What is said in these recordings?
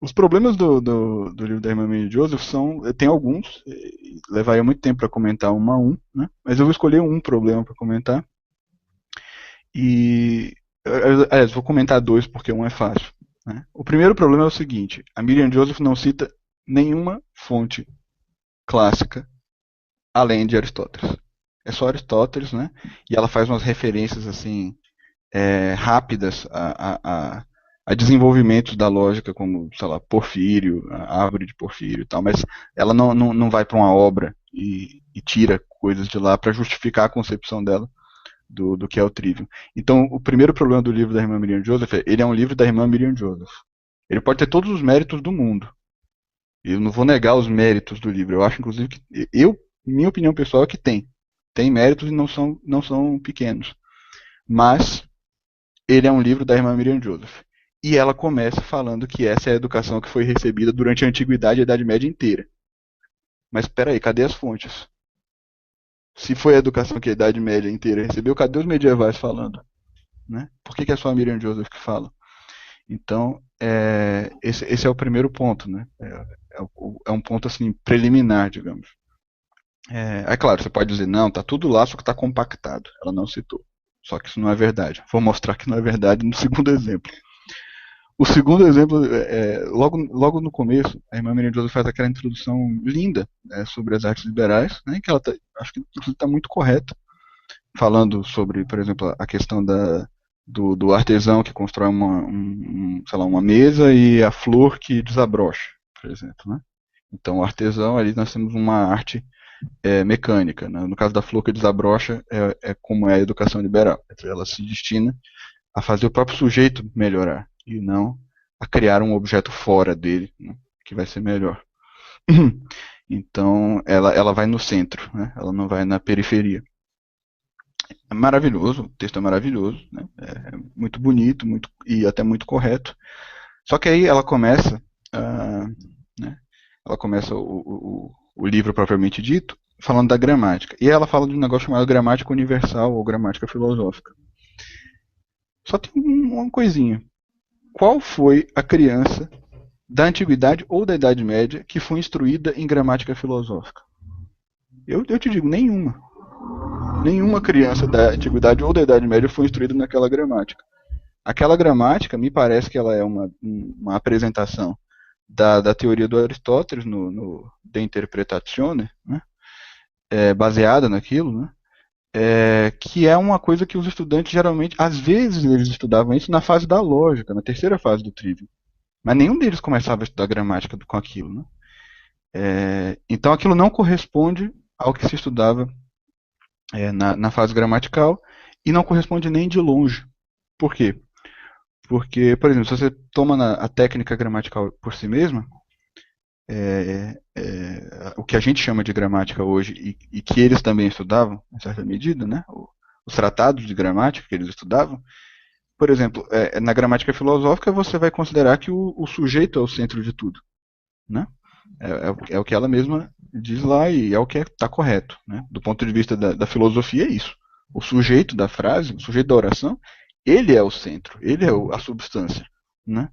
Os problemas do livro da irmã Mary Joseph tem alguns, levaria muito tempo para comentar um a um, né? Mas eu vou escolher um problema para comentar. E, aliás, vou comentar dois porque um é fácil. Né? O primeiro problema é o seguinte: a Miriam Joseph não cita nenhuma fonte clássica além de Aristóteles. É só Aristóteles, né? E ela faz umas referências assim rápidas a desenvolvimentos da lógica, como, sei lá, Porfírio, a árvore de Porfírio e tal, mas ela não vai para uma obra e tira coisas de lá para justificar a concepção dela do que é o Trivium. Então, o primeiro problema do livro da irmã Miriam Joseph é ele é um livro da irmã Miriam Joseph. Ele pode ter todos os méritos do mundo. Eu não vou negar os méritos do livro. Eu acho, inclusive, que minha opinião pessoal é que tem. Tem méritos e não são pequenos. Mas ele é um livro da irmã Miriam Joseph. E ela começa falando que essa é a educação que foi recebida durante a Antiguidade e a Idade Média inteira. Mas espera aí, cadê as fontes? Se foi a educação que a Idade Média inteira recebeu, cadê os medievais falando? Né? Por que é só a Miriam Joseph que fala? Então, esse é o primeiro ponto. Né? É um ponto assim preliminar, digamos. É claro, você pode dizer, não, tá tudo lá, só que está compactado. Ela não citou. Só que isso não é verdade. Vou mostrar que não é verdade no segundo exemplo. O segundo exemplo, logo no começo, a irmã Miriam Joseph faz aquela introdução linda sobre as artes liberais, né, que ela acho que está muito correta, falando sobre, por exemplo, a questão do artesão que constrói sei lá, uma mesa e a flor que desabrocha, por exemplo. Né? Então, o artesão, ali nós temos uma arte mecânica. Né? No caso da flor que desabrocha, como é a educação liberal. Ela se destina a fazer o próprio sujeito melhorar e não a criar um objeto fora dele, né, que vai ser melhor. Então, ela vai no centro, né, ela não vai na periferia. É maravilhoso, o texto é maravilhoso, né, é muito bonito e até muito correto. Só que aí ela começa, né, ela começa o livro propriamente dito, falando da gramática. E ela fala de um negócio chamado gramática universal ou gramática filosófica. Só tem uma coisinha. Qual foi a criança da Antiguidade ou da Idade Média que foi instruída em gramática filosófica? Eu te digo, nenhuma. Nenhuma criança da Antiguidade ou da Idade Média foi instruída naquela gramática. Aquela gramática, me parece que ela é uma apresentação da teoria do Aristóteles no De Interpretatione, né? Baseada naquilo, né? Que é uma coisa que os estudantes geralmente, às vezes eles estudavam isso na fase da lógica, na terceira fase do trivium. Mas nenhum deles começava a estudar gramática com aquilo. Né? Então aquilo não corresponde ao que se estudava na fase gramatical e não corresponde nem de longe. Por quê? Porque, por exemplo, se você toma a técnica gramatical por si mesma, o que a gente chama de gramática hoje e que eles também estudavam, em certa medida, né? Os tratados de gramática que eles estudavam, por exemplo, na gramática filosófica você vai considerar que o sujeito é o centro de tudo. Né? É o que ela mesma diz lá e é o que está correto. Né? Do ponto de vista da filosofia, é isso. O sujeito da frase, o sujeito da oração, ele é o centro, ele é a substância. Né?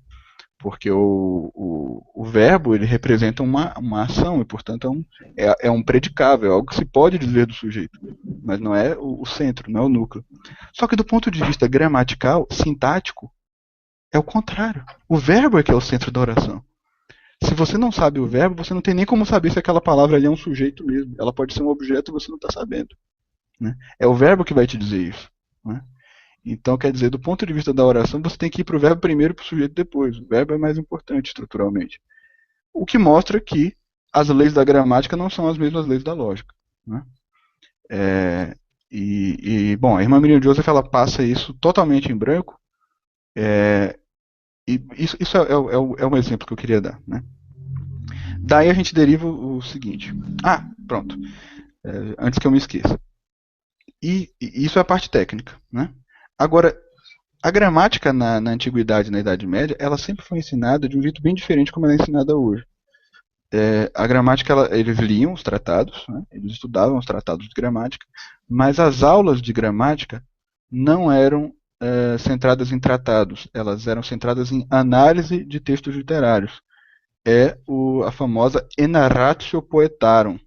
Porque o verbo ele representa uma ação e, portanto, é um predicável, é algo que se pode dizer do sujeito, mas não é o centro, não é o núcleo. Só que do ponto de vista gramatical, sintático, é o contrário. O verbo é que é o centro da oração. Se você não sabe o verbo, você não tem nem como saber se aquela palavra ali é um sujeito mesmo. Ela pode ser um objeto e você não está sabendo. Né? É o verbo que vai te dizer isso. Né? Então, quer dizer, do ponto de vista da oração, você tem que ir para o verbo primeiro e para o sujeito depois. O verbo é mais importante estruturalmente. O que mostra que as leis da gramática não são as mesmas leis da lógica. Né? Bom, a irmã Miriam Joseph ela passa isso totalmente em branco. E isso é um exemplo que eu queria dar. Né? Daí a gente deriva o seguinte. Pronto. Antes que eu me esqueça. E isso é a parte técnica. Né? Agora, a gramática na Antiguidade e na Idade Média, ela sempre foi ensinada de um jeito bem diferente como ela é ensinada hoje. A gramática, eles liam os tratados, né? Eles estudavam os tratados de gramática, mas as aulas de gramática não eram centradas em tratados, elas eram centradas em análise de textos literários. é a famosa Enaratio Poetarum,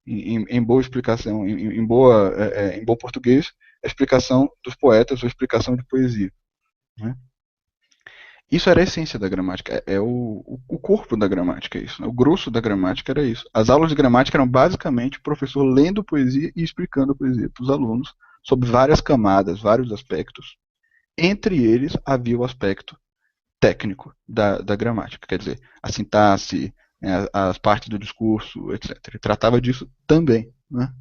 em boa explicação, em bom português, a explicação dos poetas ou a explicação de poesia. Né? Isso era a essência da gramática, é o corpo da gramática, isso. Né? O grosso da gramática era isso. As aulas de gramática eram basicamente o professor lendo poesia e explicando a poesia para os alunos sobre várias camadas, vários aspectos. Entre eles havia o aspecto técnico da gramática, quer dizer, a sintaxe, as partes do discurso, etc. Ele tratava disso também, né?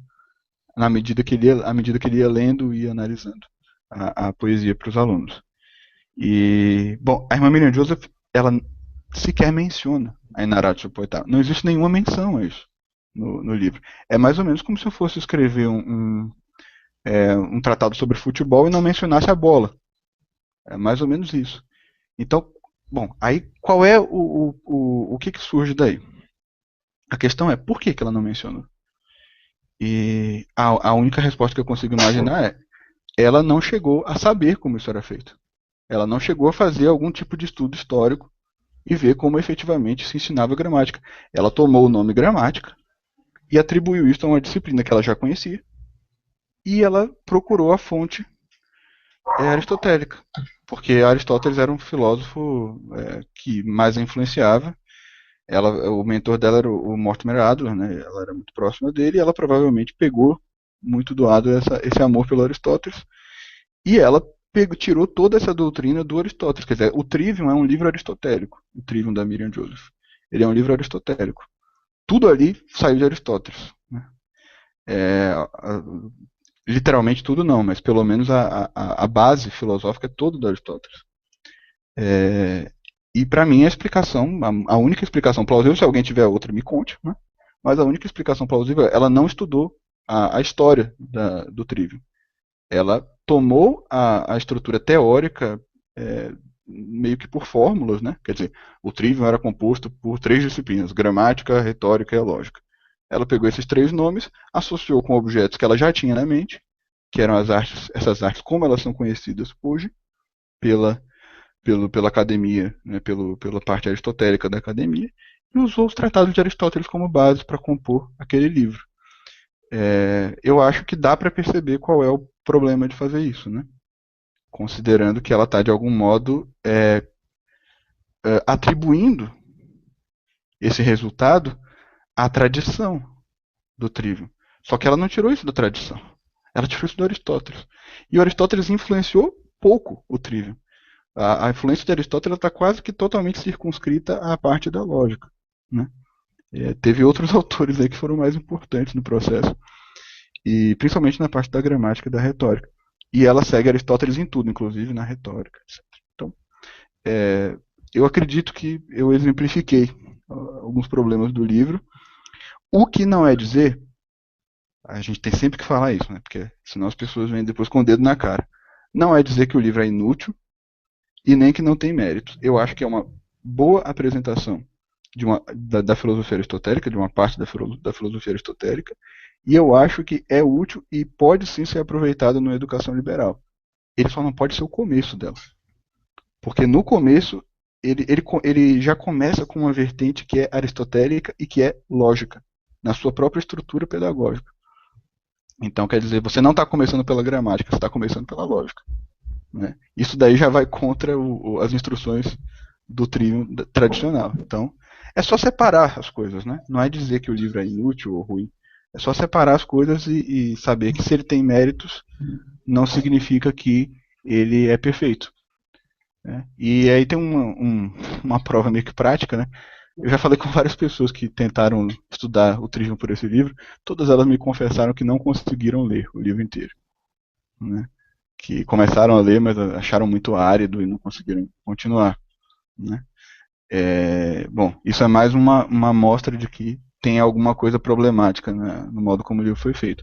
À medida que ele ia lendo e analisando a poesia para os alunos. E, bom, a irmã Miriam Joseph, ela sequer menciona a Inaratio Poetar. Não existe nenhuma menção a isso no livro. É mais ou menos como se eu fosse escrever um tratado sobre futebol e não mencionasse a bola. É mais ou menos isso. Então, bom, aí qual é o que surge daí? A questão é por que ela não mencionou? E a única resposta que eu consigo imaginar é ela não chegou a saber como isso era feito. Ela não chegou a fazer algum tipo de estudo histórico e ver como efetivamente se ensinava gramática. Ela tomou o nome gramática e atribuiu isso a uma disciplina que ela já conhecia e ela procurou a fonte aristotélica, porque Aristóteles era um filósofo que mais a influenciava. O mentor dela era o Mortimer Adler, né? Ela era muito próxima dele e ela provavelmente pegou muito doado esse amor pelo Aristóteles e ela tirou toda essa doutrina do Aristóteles. Quer dizer, o Trivium é um livro aristotélico, o Trivium da Miriam Joseph. Ele é um livro aristotélico. Tudo ali saiu de Aristóteles. Né? É, literalmente tudo não, mas pelo menos a base filosófica é toda do Aristóteles. É, e para mim a explicação, a única explicação plausível, se alguém tiver outra, me conte, né? Mas a única explicação plausível, ela não estudou a história do Trivium. Ela tomou a estrutura teórica meio que por fórmulas, né? Quer dizer, o Trivium era composto por três disciplinas: gramática, retórica e lógica. Ela pegou esses três nomes, associou com objetos que ela já tinha na mente, que eram essas artes como elas são conhecidas hoje pela pela academia, né, pela parte aristotélica da academia, e usou os tratados de Aristóteles como base para compor aquele livro. Eu acho que dá para perceber qual é o problema de fazer isso, né? Considerando que ela está, de algum modo, atribuindo esse resultado à tradição do Trivium. Só que ela não tirou isso da tradição. Ela tirou isso do Aristóteles. E o Aristóteles influenciou pouco o Trivium. A influência de Aristóteles está quase que totalmente circunscrita à parte da lógica. Né? Teve outros autores aí que foram mais importantes no processo, e principalmente na parte da gramática e da retórica. E ela segue Aristóteles em tudo, inclusive na retórica, etc. Então, eu acredito que eu exemplifiquei alguns problemas do livro, o que não é dizer, a gente tem sempre que falar isso, né? Porque senão as pessoas vêm depois com o dedo na cara. Não é dizer que o livro é inútil e nem que não tem méritos. Eu acho que é uma boa apresentação da filosofia aristotélica, de uma parte da filosofia aristotélica, e eu acho que é útil e pode sim ser aproveitado na educação liberal. Ele só não pode ser o começo dela. Porque no começo, ele já começa com uma vertente que é aristotélica e que é lógica, na sua própria estrutura pedagógica. Então, quer dizer, você não está começando pela gramática, você está começando pela lógica. Né? Isso daí já vai contra as instruções do trio tradicional. Então, é só separar as coisas, né? Não é dizer que o livro é inútil ou ruim. É só separar as coisas e saber que se ele tem méritos, não significa que ele é perfeito. Né? E aí tem uma prova meio que prática, né? Eu já falei com várias pessoas que tentaram estudar o Trivium por esse livro, todas elas me confessaram que não conseguiram ler o livro inteiro. Né? Que começaram a ler, mas acharam muito árido e não conseguiram continuar. Né? Bom, isso é mais uma amostra de que tem alguma coisa problemática, né, no modo como o livro foi feito.